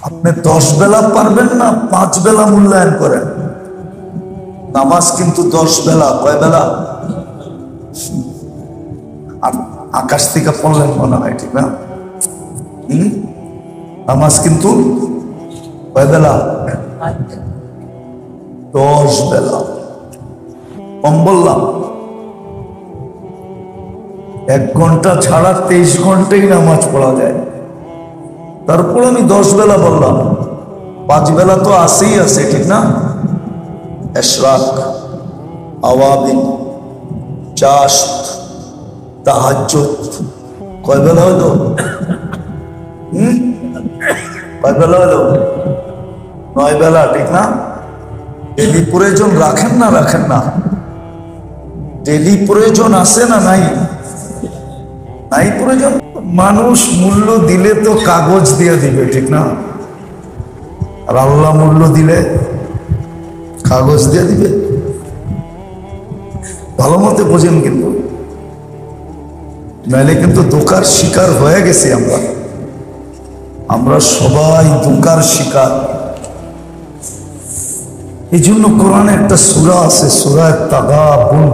আপনি 10 বেলা পারবেন না 5 বেলা মূল্যায়ন করেন। নামাজ কিন্তু 10 বেলা, কয় বেলা? আর আকাশ থেকে পড়লেন মনে হয়, ঠিক না? নামাজ কিন্তু কয় বেলা? 10 বেলা। কম বললাম? 1 ঘন্টা ছাড়া 23 ঘন্টাই নামাজ পড়া যায়। তারপর আমি 10 বেলা বললাম, 5 বেলা তো আসেই আছে, ঠিক না? ইশরাক, আওয়াবিন, চাশত, তাহাজ্জুদ, কয় বেলা হলো? কয় বেলা হলো? 9 বেলা, ঠিক না? ডেলি প্রয়োজন রাখেন না? রাখেন না? ডেলি প্রয়োজন আছে না নাই? নাই প্রয়োজন। মানুষ মূল্য দিলে তো কাগজ দিয়ে দিবে, ঠিক না? আর আল্লাহ মূল্য দিলে কাগজ দিয়ে দিবে। ভালো মতে বোঝেন কিন্তু, নাইলে কিন্তু ধোঁকার শিকার হয়ে গেছি আমরা। আমরা সবাই ধোঁকার শিকার। এই জন্য কোরআনে একটা সূরা আছে, সূরা তাগাবুন।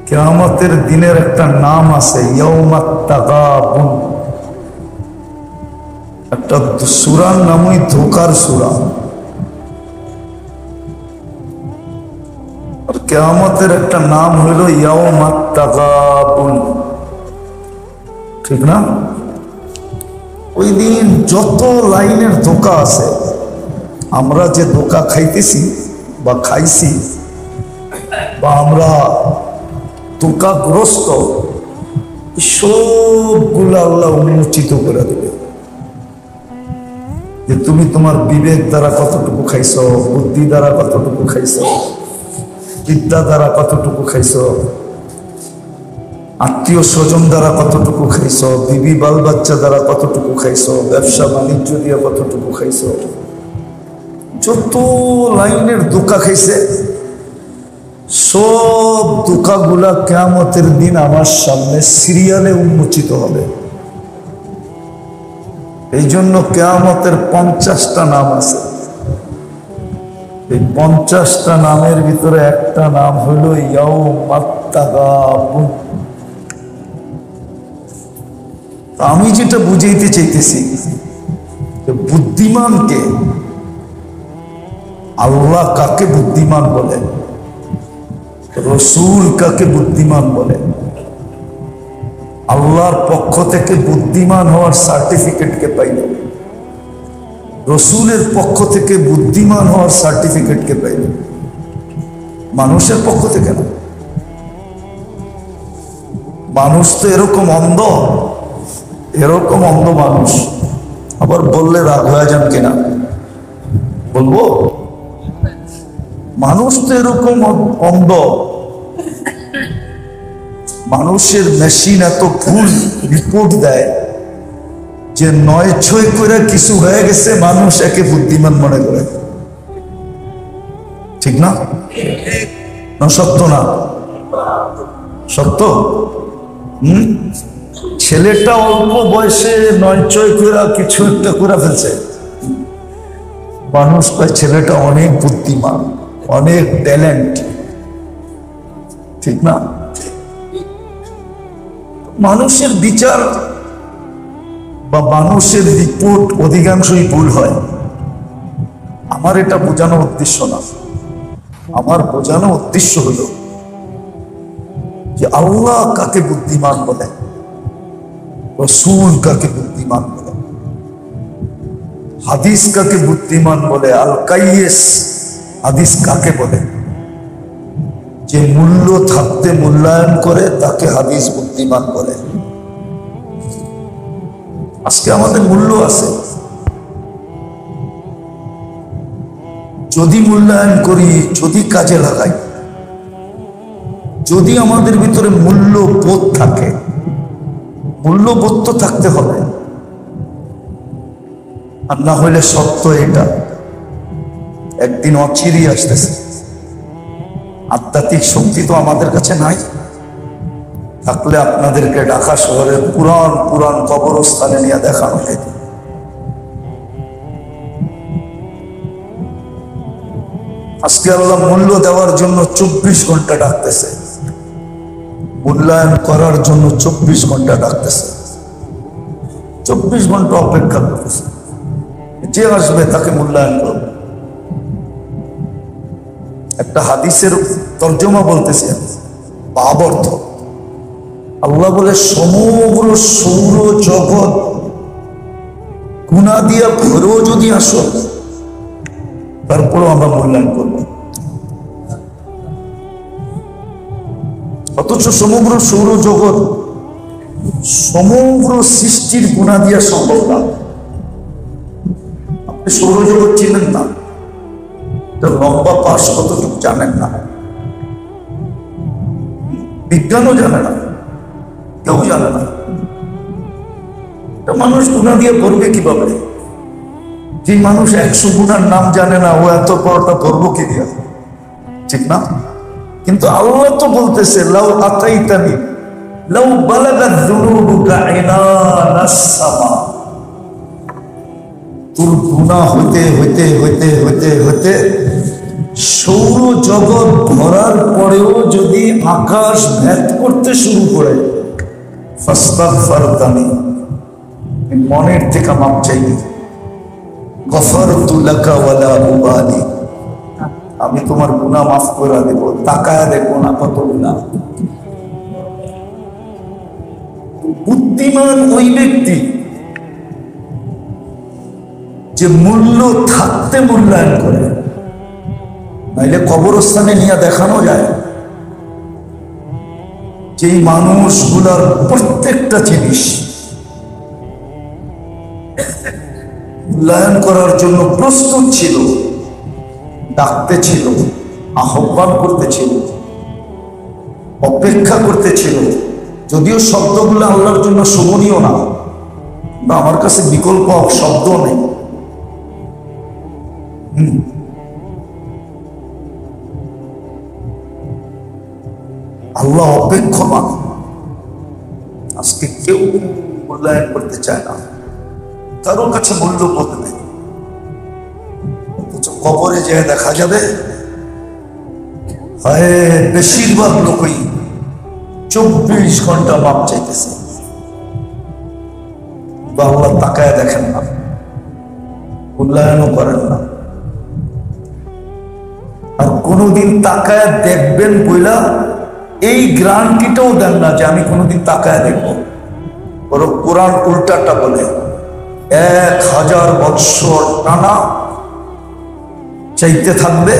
কিয়ামতের দিনের একটা নাম আছে, ইয়াউমাত তাগাবুন। একটা সূরার নামই ধোঁকার সূরা। আর কিয়ামতের একটা নাম হইল ইয়াউমাত তাগাবুন, ঠিক না? ওই দিন যত লাইনের ধোঁকা আছে, আমরা যে ধোঁকা খাইতেছি বা খাইছি, বা আমরা ধোঁকাগ্রস্ত, সবগুলো আল্লাহ উন্মোচিত করে দেবে। যে তুমি তোমার বিবেক দ্বারা কতটুকু খাইছ, বুদ্ধি দ্বারা কতটুকু খাইছ, বিদ্যা দ্বারা কতটুকু খাইছ, আত্মীয় স্বজন দ্বারা কতটুকু খাইছ, বিবি বাল বাচ্চা দ্বারা কতটুকু খাইছ, ব্যবসা বাণিজ্য দিয়ে কতটুকু খাইছ, যত লাইনের ধোঁকা খাইছে, সব ধোঁকাগুলা কিয়ামতের দিন আমার সামনে সিরিয়ালে উন্মোচিত হবে। এই জন্য কিয়ামতের 50টা নাম আছে। এই 50টা নামের ভিতরে একটা নাম হলো ইয়াউমাত তাগাবুন। আমি যেটা বুঝাইতে চাইতেছি, বুদ্ধিমানকে, আল্লাহ কাকে বুদ্ধিমান বলে, রসুল কাকে বুদ্ধিমান বলে, আল্লাহর পক্ষ থেকে বুদ্ধিমান হওয়ার সার্টিফিকেট কে পাইল, রসুলের পক্ষ থেকে বুদ্ধিমান হওয়ার সার্টিফিকেট কে পাইল? মানুষের পক্ষ থেকে না। মানুষ তো এরকম অন্ধ, এরকম অন্ধ মানুষ। আবার বললে রাগ হয়ে যান কিনা বলবো? মানুষ তো এরকম অন্ধ, মানুষের মেশিন এত ভুল রিপোর্ট দেয় যে 9-6 করে কিছু হয়ে গেছে, মানুষ একে বুদ্ধিমান মনে করে, ঠিক না? না সত্য না? সত্য। ছেলেটা অল্প বয়সে 9-6 করে কিছু একটা করে ফেলছে, মানুষ কয় ছেলেটা অনেক বুদ্ধিমান, অনেক ট্যালেন্ট, ঠিক না? মানুষের বিচার বা মানুষের রিপোর্ট অধিকাংশই ভুল হয়। আমার এটা বোঝানোর উদ্দেশ্য না। আমার বোঝানোর উদ্দেশ্য হলো যে আল্লাহ কাকে বুদ্ধিমান বলে, রসুল কাকে বুদ্ধিমান বলে, হাদিস কাকে বুদ্ধিমান বলে, আল কাইয়েস হাদিস কাকে বলে? যে মূল্য থাকতে মূল্যায়ন করে তাকে হাদিস বুদ্ধিমান বলে। আজকে আমাদের মূল্য আছে, যদি মূল্যায়ন করি, যদি কাজে লাগাই, যদি আমাদের ভিতরে মূল্যবোধ থাকে, মূল্যবোধ তো থাকতে হবে, আর না হইলে সত্য এটা একদিন অচিরেই আসতেছে। আধ্যাত্মিক শক্তি তো আমাদের কাছে নাই, থাকলে আপনাদেরকে ঢাকা শহরের পুরান পুরান কবরস্থানে নিয়ে দেখানো যেত। আজকে আল্লাহ মূল্য দেওয়ার জন্য 24 ঘন্টা ডাকতেছে, মূল্যায়ন করার জন্য 24 ঘন্টা ডাকতেছে, 24 ঘন্টা অপেক্ষা করতেছে। যে আসবে তাকে মূল্যায়ন করবে। একটা হাদিসের তর্জমা বলতেছে, ভাবার্থ। আল্লাহ বলে সমগ্র সৌর জগৎ গুনাহ দিয়া ভরেও যদি আসো, তারপরও আমরা মূল্যায়ন করব। অথচ সমগ্র সৌর জগৎ সমগ্র সৃষ্টির গুনাহ দিয়া সম্ভব না। আপনি সৌরজগৎ চিনেন না, লম্বা পাশ কতটুকু জানেন না, বিজ্ঞানও জানে না, কেউ জানে না। মানুষ গুনাহ দিয়ে পড়বে কিভাবে? যে মানুষ 100 গুনার নাম জানে না, ও এত বড়টা পড়বো কি দিয়া? ঠিক না? কিন্তু আল্লাহ তো বলতেছে, লাউ আতাইতানি লাউ বালাগাত যুনুবুকা ইনানাস সামা। তোর গুনাহ হইতে হইতে হইতে হইতে হইতে সৌর জগৎ ভরার পরেও যদি আকাশ ভেদ করতে শুরু করে, ফাস্তাগফারতানি, মনের থেকে মাপ চাইনি, গফারতু লাকা ওয়ালা উবালি, আমি তোমার গুনাহ মাফ করে দেব, তাকায়া দেখো না কত গুনাহ। বুদ্ধিমান ওই ব্যক্তি যে মূল্য থাকতে মূল্যায়ন করে, নাইলে কবরস্থানে নিয়ে দেখানো যায় যে মানুষগুলার প্রত্যেকটা জিনিস মূল্যায়ন করার জন্য প্রস্তুত ছিল, ডাকতে ছিল, আহ্বান করতেছিল, অপেক্ষা করতেছিল। যদিও শব্দগুলো আল্লাহর জন্য শোভনীয় না, আমার কাছে বিকল্প শব্দ নেই। আল্লাহ অপেক্ষমান। আজকে কেউ মূল্যায়ন করতে চায় না, কারোর কাছে মূল্যবোধ নেই। কবরে যে দেখা যাবে, বেশিরভাগ লোকই 24 ঘন্টা মাপ চাইতেছে, আল্লাহ তাকায় দেখেন না, মূল্যায়নও করেন না। আর কোনদিন তাকায় দেখবেন বইলা এই গ্যারান্টিটাও দেন না যে আমি কোনদিন তাকায় দেখবো। বরং কোরআন উল্টাটা বলে, 1000 বৎসর টানা চাইতে থাকবে,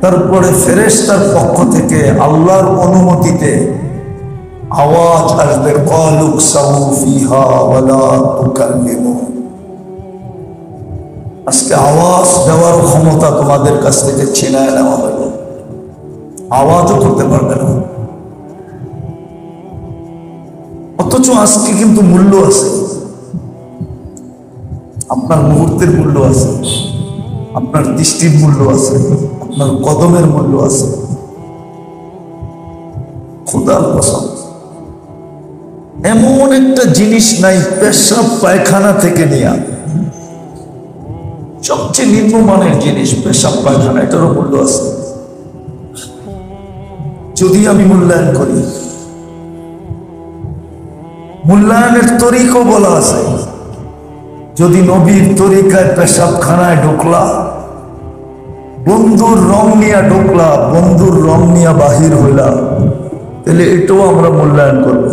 তারপরে ফেরেশতার পক্ষ থেকে আল্লাহর অনুমতিতে আওয়াজ আসবে, ক্বালুক সাউ ফিহা ওয়ালা তুকাল্লিমু। আজকে আওয়াজ দেওয়ার ক্ষমতা তোমাদের কাছ থেকে ছিনায় নেওয়া হলো, আওয়াজও করতে পারবে না। অথচ আজকে কিন্তু মূল্য আছে, আপনার মুহূর্তের মূল্য আছে, আপনার দৃষ্টির মূল্য আছে, আপনার কদমের মূল্য আছে। খোদার কসম, এমন একটা জিনিস নাই পেশাব পায়খানা থেকে নিয়ে সবচেয়ে নিম্নমানের জিনিস পেশাব পায়খানা, এটারও মূল্য আছে যদি আমি মূল্যায়ন করি। মূল্যায়নের তরিকও বলা আছে। যদি নবীর তরিকায় পেশাবখানায় ঢুকলা, বন্ধুর রং নিয়ে ঢুকলা, বন্ধুর রং নিয়ে বাহির হইলা, তাহলে এটাও আমরা মূল্যায়ন করব।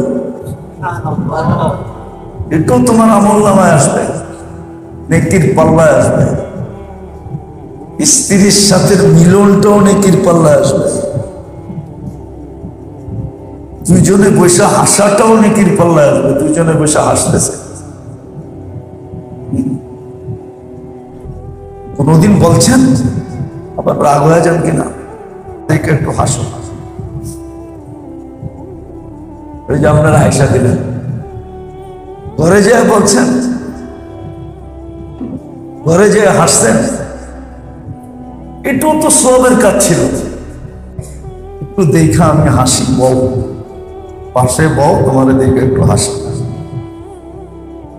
এটাও তোমার আমল নামায় আসবে, নেকির পাল্লায় আসবে। স্ত্রীর সাথে মিলনটাও নেকির পাল্লায় আসবে। দুইজনে বৈশা হাসাটাও নেকির পাল্লায় আসবে, দুইজনে বৈশা হাসতেছে। কোনদিন বলছেন আবার রাগ হয়ে যান কিনা, একটু হাসো, ওই যে আপনারা হাসা দিলেন, ঘরে যেয়ে বলছেন, ঘরে যেয়ে হাসছেন, এটাও তো সবের কাজ ছিল। একটু দেখা আমি হাসি, বউ পাশে বউ, তোমারে দেখে একটু হাসি,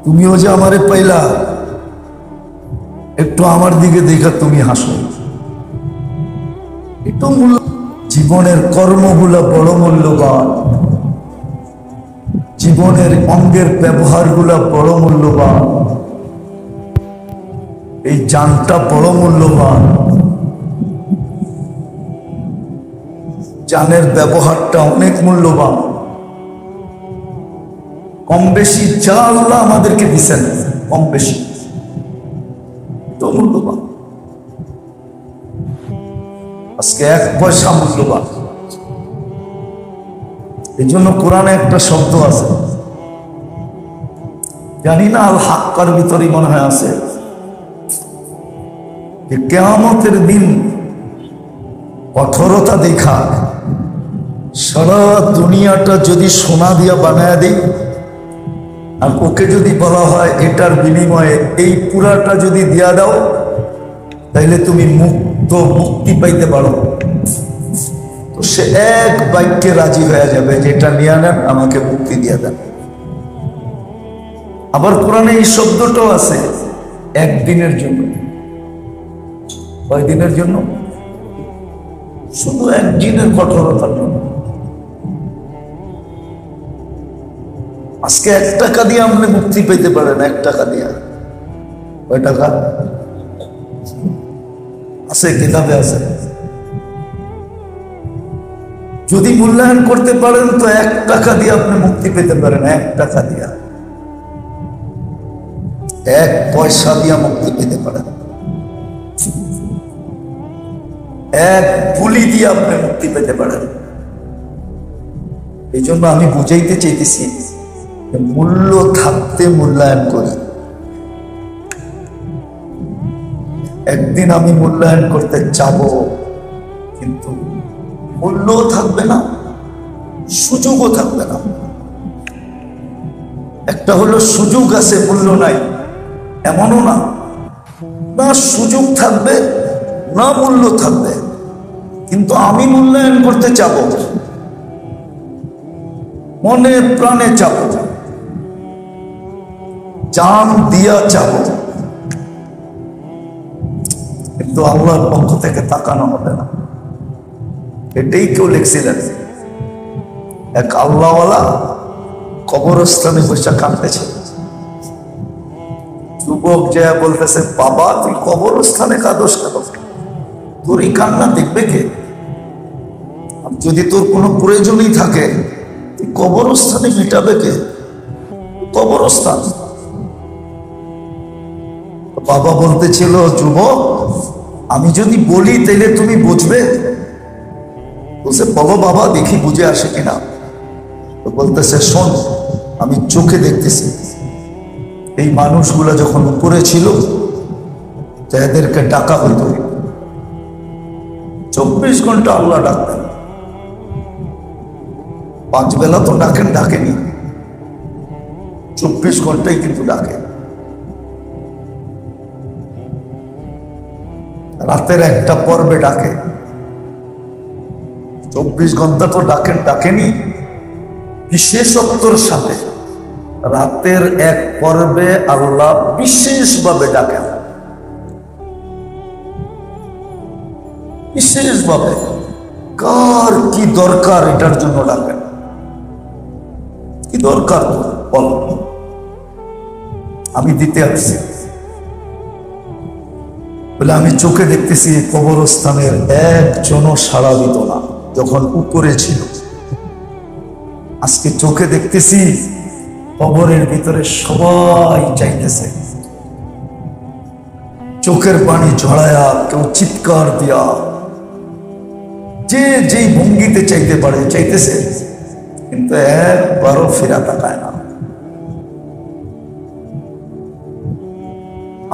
তুমিও যে আমারে পাইলা, একটু আমার দিকে দেখা তুমি হাসো। এটা মূল্য। জীবনের কর্মগুলো বড় মূল্যবান, জীবনের অঙ্গের ব্যবহারগুলো বড় মূল্যবান, এই জানটা বড় মূল্যবান, জানের ব্যবহারটা অনেক মূল্যবান। কম বেশি যা আল্লাহ আমাদেরকে দিচ্ছেন কম বেশি তো মূল্যবান। আজকে 1 পয়সা মূল্যবান। এই জন্য কোরআনে একটা শব্দ আছে, জানি না আল হাক্কার ভিতরে মনে হয় আছে, যে কিয়ামতের দিন কঠোরতা দেখা সারা দুনিয়াটা যদি সোনা দিয়া বানায় দেই, আর ওকে যদি বলা হয় এটার বিনিময়ে এই পুরাটা যদি দিয়া দাও, তাইলে তুমি মুক্তি পাইতে পারো, তো সে এক বাক্যে রাজি হয়ে যাবে যে এটা নিয়ে নেন, আমাকে মুক্তি দিয়ে দেন। আবার কোরআনে এই শব্দটাও আছে, একদিনের জন্য। কয়দিনের জন্য? শুধু একদিনের কঠোরতার জন্য। আজকে 1 টাকা দিয়ে আপনি মুক্তি পেতে পারেন, 1 টাকা দিয়ে। কয় টাকা আছে? কিতাবে আছে। যদি মূল্যায়ন করতে পারেন তো 1 টাকা দিয়ে আপনি মুক্তি পেতে পারেন, 1 টাকা দিয়া, 1 পয়সা দিয়া মুক্তি পেতে পারেন, 1 পুলি দিয়ে আপনি মুক্তি পেতে পারেন। এই জন্য আমি বুঝাইতে চাইতেছি, মূল্য থাকতে মূল্যায়ন করি। একদিন আমি মূল্যায়ন করতে যাব, কিন্তু মূল্যও থাকবে না, সুযোগও থাকবে না। একটা হলো সুযোগ আছে মূল্য নাই, এমনও না, না সুযোগ থাকবে না মূল্য থাকবে, কিন্তু আমি মূল্যায়ন করতে চাব, মনে প্রাণে চাব, জান দিয়া চাব, কিন্তু আল্লাহর পক্ষ থেকে তাকানো হবে না। এটাই কেউ লিখছিলেন, এক আল্লাহওয়ালা কবরস্থানে বসে কাঁদতেছে। যুবক যে বলতেছে, বাবা তুই কবরস্থানে কাঁদোস কেন? তোর এই কান্না দেখবে কে? যদি তোর কোনো প্রয়োজনই থাকে, তুই কবরস্থানে মিটাবে কে? কবরস্থান। বাবা বলতেছিল, যুবক আমি যদি বলি তাইলে তুমি বুঝবে? বলছে, বলো বাবা দেখি বুঝে আসে কিনা। তো বলতেছে, শোন আমি চোখে দেখতেছি, এই মানুষগুলা যখন উপরে ছিল তো এদেরকে ডাকা হইত, 24 ঘন্টা আল্লাহ ডাকতেন। 5 বেলা তো ডাকেনি, 24 ঘন্টাই কিন্তু ডাকে। রাতের একটা পর্বে ডাকে, 24 ঘন্টা তো ডাকেনি, বিশেষত্বর সাথে রাতের এক পর্বে আল্লাহ বিশেষভাবে ডাকেন, বিশেষভাবে। কার কি দরকার এটার জন্য ডাকেন? কি দরকার বল, আমি দিতে আসছি বলে আমি চোখে দেখতেছি কবরস্থানের একজনও সাড়া দিত না যখন উপরে ছিল। আজকে চোখে দেখতেছি কবরের ভিতরে সবাই চাইতেছে, চোখের পানি ঝরায়া, কেউ চিৎকার দিয়া, যে যেই ভঙ্গিতে চাইতে পারে চাইতেছে, কিন্তু একবারও ফিরা তাকায় না।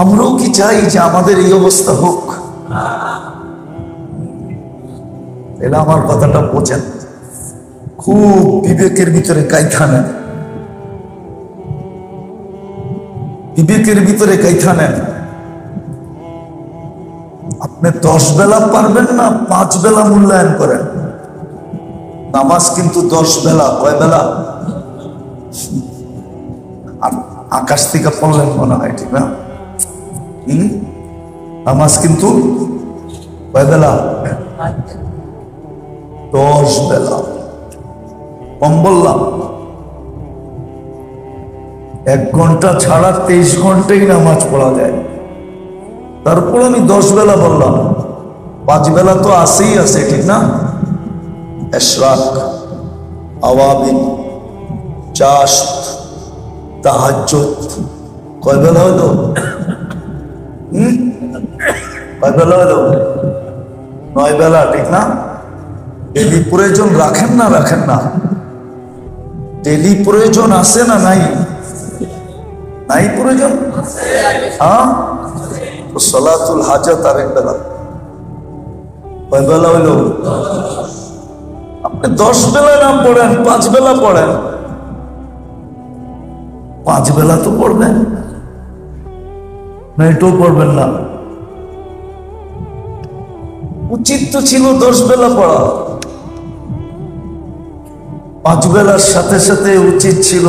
আমরাও কি চাই যে আমাদের এই অবস্থা হোক? এলা আমার কথাটা বোঝেন, খুব বিবেকের ভিতরে কাইথা নেন, বিবেকের ভিতরে কাইথা নেন। আপনি 10 বেলা পারবেন না, 5 বেলা মূল্যায়ন করেন। নামাজ কিন্তু 10 বেলা, কয় বেলা? আর আকাশ থেকে পড়লেন মনে হয়, ঠিক না? নামাজ কিন্তু কয় বেলা? 10 বেলা, কম বললাম? 1 ঘন্টা ছাড়া 23 ঘন্টাই নামাজ পড়া যায়। তারপর আমি 10 বেলা বললাম, 5 বেলা তো আসেই আছে, ঠিক না? ইশরাক, আওয়াবিন, চাশত, তাহাজ্জুদ, কয় বেলা হলো? কয় বেলা হলো? 9 বেলা, ঠিক না? ডেলি প্রয়োজন রাখেন না রাখেন না? ডেলি প্রয়োজন আছে না নাই? নাই প্রয়োজন? হ্যাঁ, তো সালাতুল হাজাত আরেক বেলা। কয় বেলা হইল? আপনি 10 বেলা না পড়েন, 5 বেলা পড়েন, 5 বেলা তো পড়বেন না, এটাও পড়বেন না। উচিত তো ছিল 10 বেলা পড়া। 5 বেলার সাথে সাথে উচিত ছিল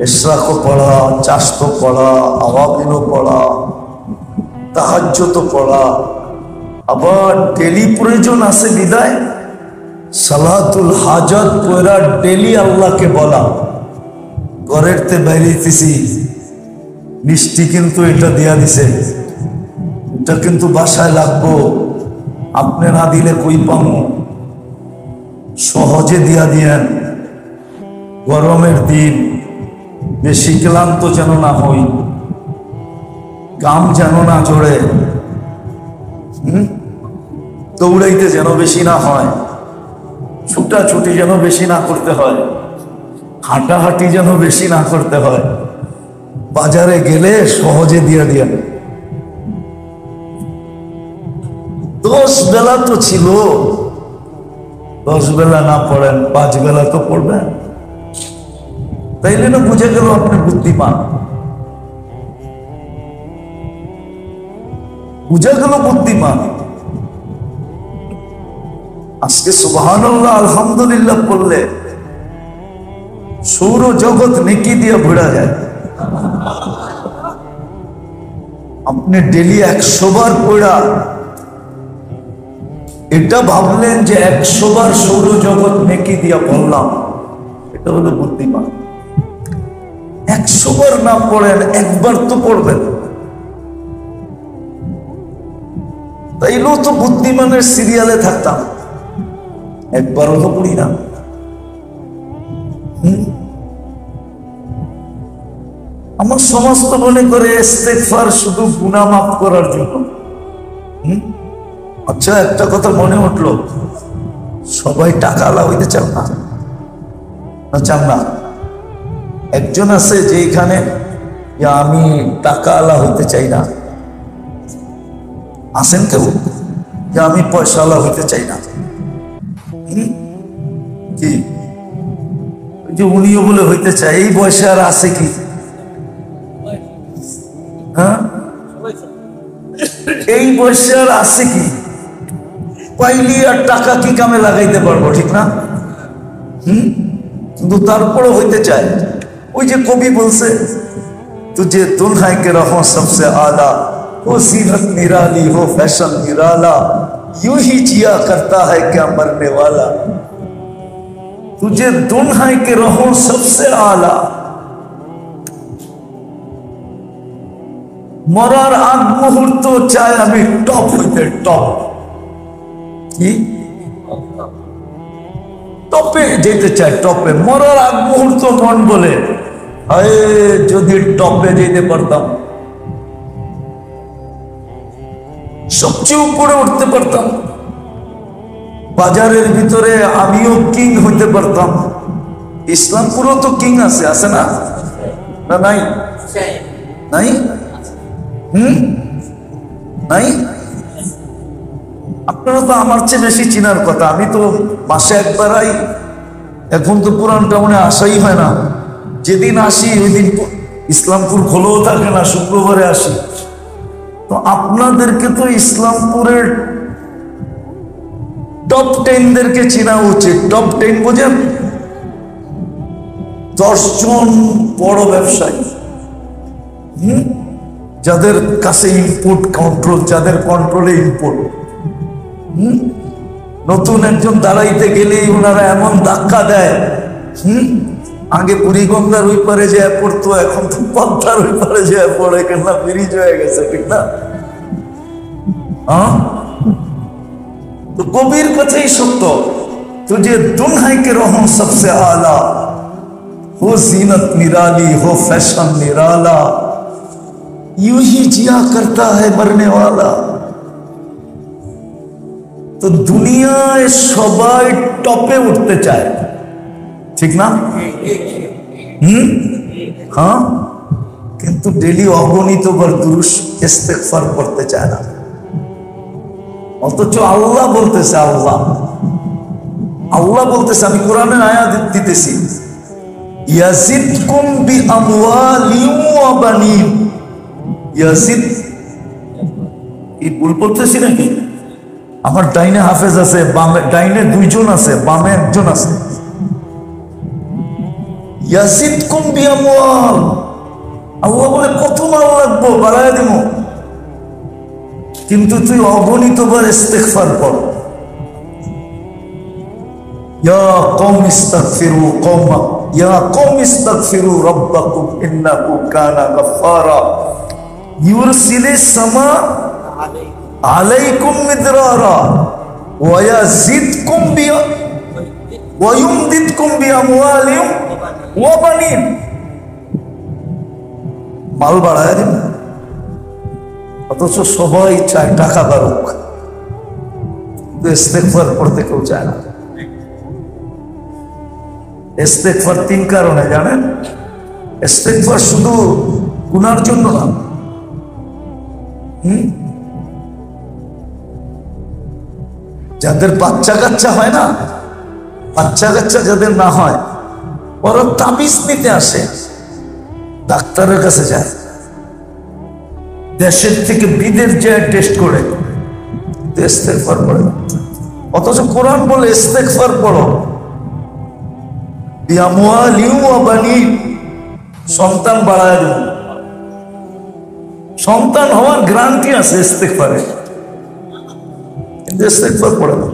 ইশরাকও পড়া, চাশত পড়া, আওয়াবিনও পড়া, তাহাজ্জুদ পড়া। আবার ডেলি প্রয়োজন আছে বিদায় সালাতুল হাজাত পড়া, ডেলি আল্লাহকে বলা, ঘরের তে বাইরেছি, মিষ্টি কিন্তু এটা দিয়া দিছে, এটা কিন্তু বাসায় লাগবো, আপনি না দিলে কই পাবো, সহজে দিয়া দিয়েন, গরমের দিন, বেশি ক্লান্ত যেন না হই, গাম যেন না জড়ে, দৌড়াইতে যেন বেশি না হয়, ছুটাছুটি যেন বেশি না করতে হয়, হাঁটাহাঁটি যেন বেশি না করতে হয়, বাজারে গেলে সহজে দিয়া দিয়েন। 10 বেলা তো ছিল, 10 বেলা না পড়েন, 5 বেলা তো পড়বেন। তাইলে না বুঝে গেল আপনি বুদ্ধিমান, বুঝে গেল বুদ্ধিমান। আজকে সুবহানাল্লাহ আলহামদুলিল্লাহ পড়লে সৌর জগৎ নেকি দিয়ে ভরা যায়। আপনি ডেলি 100 বার পড়া, এটা ভাবলেন যে 100 বার সৌরজগৎ নেকি দিয়া বললাম, এটা হলো বুদ্ধিমান। 100 বার না পড়েন, 1 বার তো পড়বেন, তাইলেও তো বুদ্ধিমানের সিরিয়ালে থাকতাম, 1 বারও তো পড়ি না। আমার সমাজ তো মনে করে ইস্তেগফার শুধু গুনাহ মাফ করার জন্য। আচ্ছা, একটা কথা মনে উঠলো, সবাই টাকাওয়ালা হইতে চান না? চান না? একজন আছে যে এখানে আমি টাকাওয়ালা হইতে চাই না, আছেন কেউ যে আমি পয়সাওয়ালা হইতে চাই না? কি যে উনিও বলে হইতে চায়, এই বয়সে আর আছে কি? হ্যাঁ, এই বয়সে আর আছে কি? পাইলি আর টাকা কি কামে লাগাইতে পারবো, ঠিক না? কিন্তু তারপরে হইতে চায়। ওই যে কবি বলছে, तुझे दुल्हन के रहो सबसे आला, हो सीरत निराली हो फैशन निराला, यूं ही जिया करता है क्या मरने वाला, तुझे दुल्हन के रहो सबसे आला, মরার আগ মুহূর্ত চাই আমি টপ হইতে, টপ। কি টপে যেতে চায়, টপে। মরার আগ মুহূর্ত মন বলে, আরে যদি টপে যেতে পারতাম, সবচেয়ে উপরে উঠতে পারতাম, বাজারের ভিতরে আমিও কিং হইতে পারতাম। ইসলামপুরও তো কিং আছে, আছে না? না নাই? নাই? নাই? আপনারা তো আমার চেয়ে বেশি চিনার কথা, আমি তো মাসে 1 বার আই, এখন তো পুরান টাউনে আসাই হয় না। যেদিন আসি ওই দিন ইসলামপুর খোলাও থাকে না, শুক্রবারে আসি। তো আপনাদেরকে তো ইসলামপুরের টপ 10দেরকে চেনা উচিত। টপ 10 বোঝেন? 10 জন বড় ব্যবসায়ী, যাদের কাছে ইনপুট কন্ট্রোল, যাদের কন্ট্রোলে ইনপুট, নতুন একজন দাঁড়াইতে গেলেই ওনারা এমন ধাক্কা দেয়, আগে বুড়িগঙ্গার ওই পারে যে পড়তো, এখন তো পদ্মার ওই পারে যে পড়ে, কেন ব্রিজ হয়ে গেছে, ঠিক না? তো কবির কথাই সত্য, तुझे दुन्हा के रहो सबसे आला, हो जीनत निराली हो फैशन निराला, यूं ही जिया करता है मरने वाला। तो দুনিয়ায় সবাই টপে উঠতে চায়, ঠিক না? হ্যাঁ, কিন্তু ডেলি অগণিত বার দুরূদ ইস্তেগফার করতে চায় না। অথচ আল্লাহ বলতেছে, আল্লাহ বলতেছে, আমি কোরআনের আয়াত দিতেছি, ইয়াজিদকুম বিআমওয়ালিন ওয়া বানিন। ইয়াজিদ, এই ভুল বলতেছি নাকি? আমার ডাইনে হাফেজ আছে, বামে ডাইনে দুইজন আছে, বামে একজন আছে। ইয়াজিদকুম বিআমওয়াল, আল্লাহ বলে কত মাল লাগবো বাড়ায় দেব, কিন্তু তুই অগণিতবার ইস্তেগফার কর। ইয়া কওম ইস্তাগফিরু কওমা, ইয়া কওম ইস্তাগফিরু রাব্বাকুম ইন্নাহু কানা গাফফারা ইউরসিলিস সামা আলাইকুম মিদরারা ওয়া ইয়াজিদকুম ওয়া ইউমদিদকুম বিআমওয়ালিন ওয়া বানিন। মাল বাড়ায় দিন, অথচ সবাই চায় টাকা বাড়ুক, কিন্তু ইস্তেগফার করতে কেউ চায় না। ইস্তেগফার 3 কারণে, জানেন? ইস্তেগফার শুধু গুনার জন্য না, যাদের বাচ্চা কাচ্চা হয় না, বাচ্চা কাচ্চা যাদের না হয়, ওরা তাবিজ নিতে আসে, ডাক্তারের কাছে যায়, দেশের থেকে বিদেশ যায় টেস্ট করে, ইস্তেগফার পড়ে। অথচ কোরআন বলে ইস্তেগফার পড়ো, বিআমওয়ালিন ওয়া বানিন, সন্তান বাড়ায় দেব। সন্তান হওয়ার গ্যারান্টি আছে ইস্তেগফারে, কিন্তু ইস্তেগফার পড়ে না,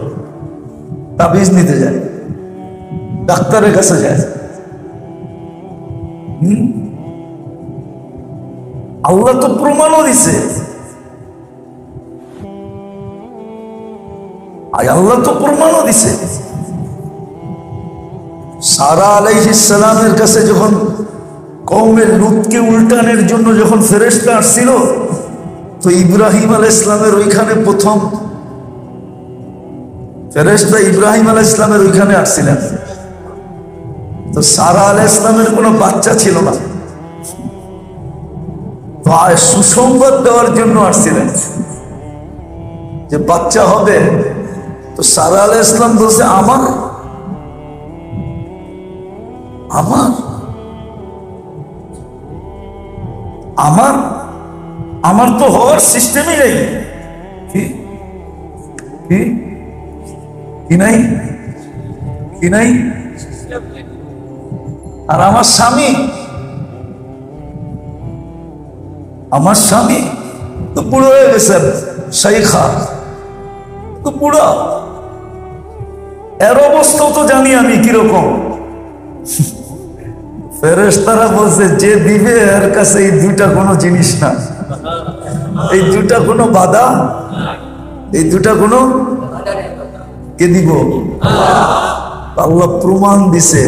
তাবিজ নিতে যায়, ডাক্তারের কাছে যায়। আল্লাহ তো প্রমাণও দিছে, আল্লাহ তো প্রমাণও দিছে। সারা আলাইহিস সালামের কাছে যখন কওমের লূতকে উল্টানোর জন্য যখন ফেরেশতা আসছিল, তো ইব্রাহিম আলাইহিস সালামের ওইখানে প্রথম ফেরেশতা ইব্রাহিম আলাইহিস সালামের ওইখানে আসছিলেন। তো সারা আলাইহিস সালামের কোনো বাচ্চা ছিল না, তো সুসংবাদ দেওয়ার জন্য আসছিলেন যে বাচ্চা হবে। তো সারা আলাইহিস সালাম বলছে, আমার আমার আমার আমার তো হওয়ার সিস্টেমই নেই। কি নাই? কি নাই? আর আমার স্বামী, আমার স্বামী তো বুড়ো হয়ে গেছেন, শাইখা তো বুড়া, এর অবস্থা তো জানি আমি কিরকম। ফেরেশতারা বলছে, যে দিবে এর কাছে এই দুইটা কোনো জিনিস না, এই দুইটা কোনো বাধা, এই দুইটা কোনো, কে দিব? আল্লাহ প্রমাণ দিছে,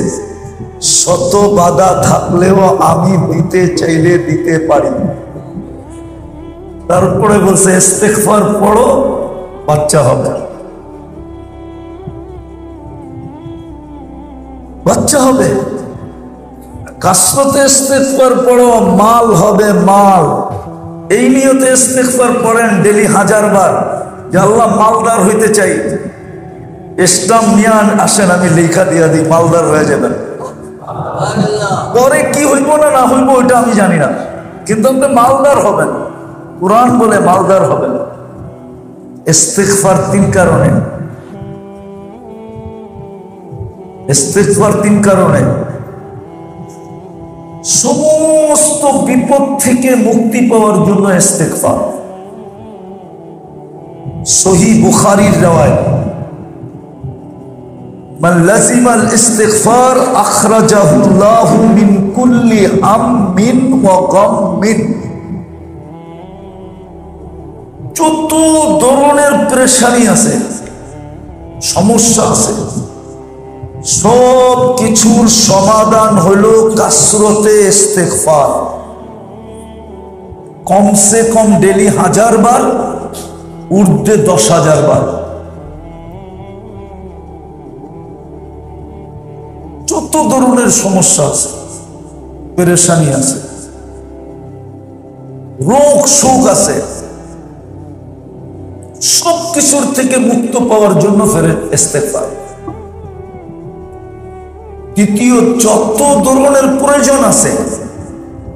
শত বাধা থাকলেও আমি দিতে চাইলে দিতে পারি। তারপরে বলছে ইস্তেগফার পড়ো, বাচ্চা হবে, বাচ্চা হবে। কাসরতে ইস্তেগফার পড়ো, মাল হবে, মাল। এই নিয়তে ইস্তেগফার পড়েন ডেলি 1000 বার, যে আল্লাহ মালদার হইতে চাই, স্টাম্প নিয়ে আসেন, আমি লেখা দিয়া দিই, মালদার হয়ে যাবেন। পরে কি হইব না না হইব ওইটা আমি জানি না, কিন্তু আপনি মালদার হবেন। কুরআন বলে মালদার হবেন। ইস্তেগফার 3 কারণে, ইস্তেগফার 3 কারণে। সমস্ত বিপদ থেকে মুক্তি পাওয়ার জন্য ইস্তেগফার। সহিহ বুখারীর riwayat, মান লাযিমাল ইস্তিগফার আখরাজাহুল্লাহু মিন কুল্লি হাম্মিন ওয়া গাম্মিন। যত ধরনের পেরেশানি আছে, সমস্যা আছে, সব কিছুর সমাধান হলো কাসরতে ইস্তেগফার। কমসে কম ডেলি 1000 বার, ঊর্ধ্বে 10,000 বার। যত ধরনের সমস্যা আছে, পেরেশানি আছে, রোগ শোক আছে, সব কিছুর থেকে মুক্ত পাওয়ার জন্য ফেরেন ইস্তেগফার। দ্বিতীয়, যত ধরনের প্রয়োজন আছে,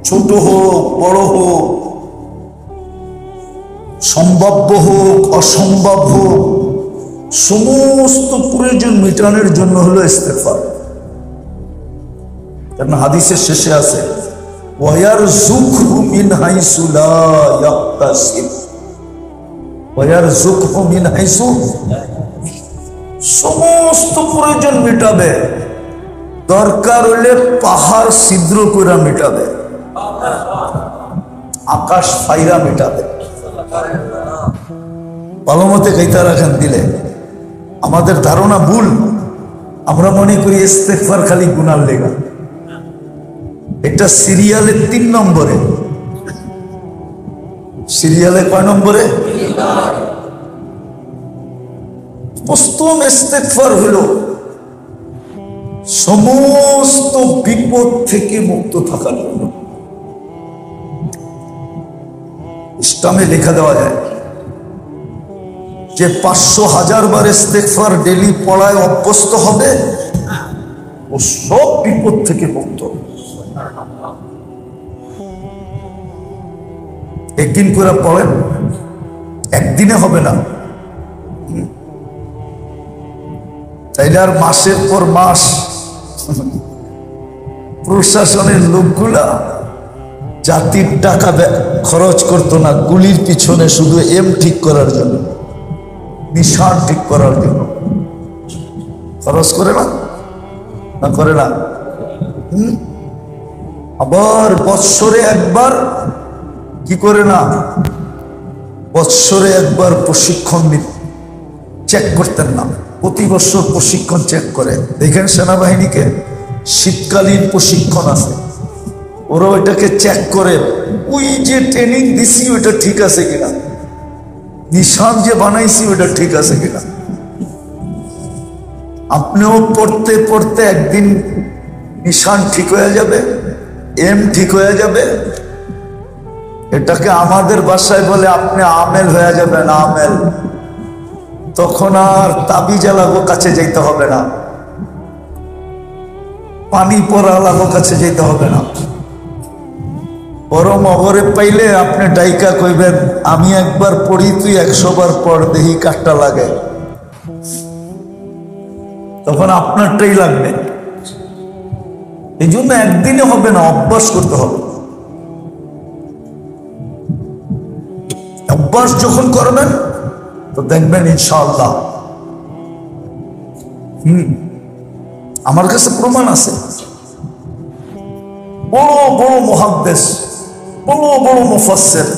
ছোট হোক বড় হোক, সম্ভাব্য হোক অসম্ভব হোক, সমস্ত প্রয়োজন মেটানোর জন্য হলো ইস্তেগফার। কারণ হাদিসের শেষে আছে ওয়ায়ারযুকহু মিন হাইসু লা ইয়াহতাসিব, ওয়ায়ারযুকহু মিন হাইসু, সমস্ত প্রয়োজন মেটাবে, দরকার হলে পাহাড় ছিদ্র করে মেটাবে, আকাশ ফাইরা মেটাবে। ভালো মতে গাইতা রাখেন দিলে। আমাদের ধারণা ভুল, আমরা মনে করি ইস্তেগফার খালি গুনার লেগা। এটা সিরিয়ালের 3 নম্বরে। সিরিয়ালে কয় নম্বরে? প্রথম ইস্তেগফার হলো সমস্ত বিপদ থেকে মুক্ত থাকার জন্য। ইসলামে লেখা দেওয়া যায় যে 500,000 বার ইস্তেগফার ডেলি পড়ায় অভ্যস্ত হবে, ও সব বিপদ থেকে মুক্ত। একদিন করে পড়েন, একদিনে হবে না, তাইলে আর মাসের পর মাস প্রশাসনের লোকগুলা জাতির টাকা খরচ করতো না গুলির পিছনে, শুধু এম ঠিক করার জন্য, নিশান ঠিক করার জন্য খরচ করে না? না করে না? আবার বৎসরে একবার কি করে না, বৎসরে একবার প্রশিক্ষণ চেক করতেন না, প্রতি বছর প্রশিক্ষণ চেক করে। দেখেন সেনাবাহিনীকে শীতকালীন প্রশিক্ষণ আছে, ওরা ওইটাকে চেক করে, ওই যে ট্রেনিং দিছি ওইটা ঠিক আছে কিনা, নিশান যে বানাইছি ওইটা ঠিক আছে কিনা। আপনিও পড়তে পড়তে একদিন নিশান ঠিক হয়ে যাবে, এম ঠিক হয়ে যাবে। এটাকে আমাদের ভাষায় বলে আপনি আমেল হয়ে যাবেন, আমেল। তখন আর তাবিজ লাগো কাছে যেতে হবে না, পানি পড়া লাগো কাছে যেতে হবে না। বরং অগরে পাইলে আপনি ডাইকা কইবেন আমি একবার পড়ি, তুই 100 বার পড়, দেহি কাটটা লাগে। তখন আপনারটাই লাগবে। এই জন্য একদিনে হবে না, অভ্যাস করতে হবে। অভ্যাস যখন করবেন তো দেখবেন ইনশাআল্লাহ। আমার কাছে প্রমাণ আছে, বড় বড় মুহাদ্দিস, বড় বড় মুফাসসির,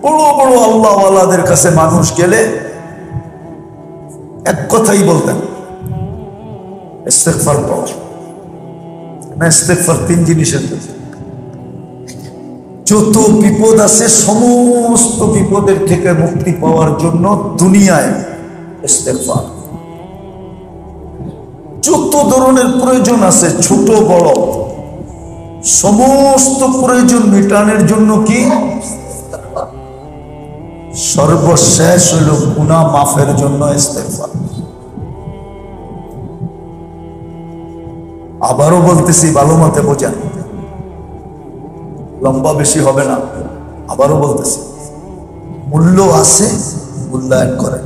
বড় বড় আল্লাহওয়ালাদের কাছে মানুষ গেলে এক কথাই বলতেন, ইস্তেগফার পড়ো না। ইস্তেগফার 3 জিনিসের জন্য। যত বিপদ আছে সমস্ত বিপদের থেকে মুক্তি পাওয়ার জন্য দুনিয়ায় ইস্তেগফার। যত ধরনের প্রয়োজন আছে ছোট বড়, সমস্ত প্রয়োজন মেটানোর জন্য কি সর্বশেষ হলো গুনাহ মাফের জন্য ইস্তেগফার। আবারও বলতেছি, ভালো মতে বোঝেন, লম্বা বেশি হবে না। আবারও বলতেছি, মূল্য আছে, মূল্যায়ন করেন।